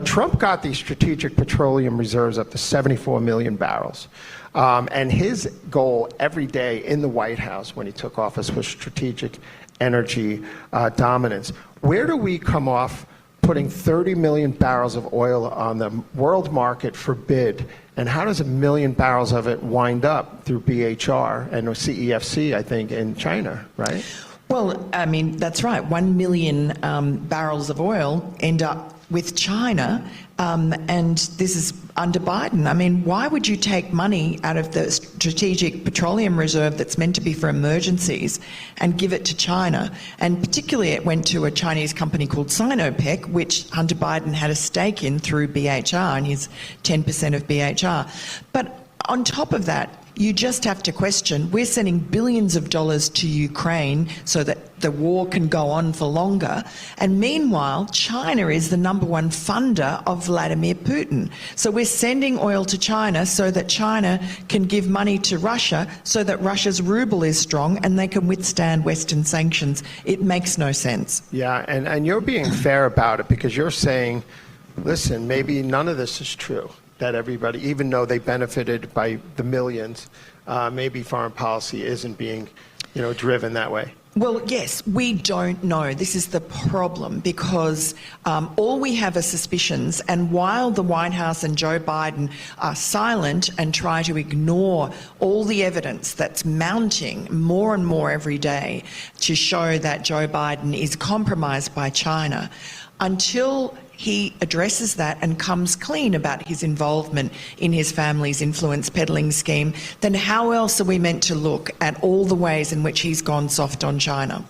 Trump got these strategic petroleum reserves up to 74 million barrels. And his goal every day in the White House when he took office was strategic energy dominance. Where do we come off putting 30 million barrels of oil on the world market for bid? And how does 1 million barrels of it wind up through BHR and CEFC, I think, in China, right? Well, I mean, that's right. 1 million barrels of oil end up with China, and this is under Biden. I mean, why would you take money out of the strategic petroleum reserve that's meant to be for emergencies and give it to China? And particularly it went to a Chinese company called Sinopec, which Hunter Biden had a stake in through BHR and his 10% of BHR. But on top of that, you just have to question, we're sending billions of dollars to Ukraine so that the war can go on for longer. And meanwhile, China is the #1 funder of Vladimir Putin. So we're sending oil to China so that China can give money to Russia so that Russia's ruble is strong and they can withstand Western sanctions. It makes no sense. Yeah, and you're being fair about it because you're saying, listen, maybe none of this is true. That everybody, even though they benefited by the millions, maybe foreign policy isn't being, driven that way. Well, yes, we don't know. This is the problem because all we have are suspicions, and while the White House and Joe Biden are silent and try to ignore all the evidence that's mounting more and more every day to show that Joe Biden is compromised by China, until he addresses that and comes clean about his involvement in his family's influence peddling scheme, then how else are we meant to look at all the ways in which he's gone soft on China?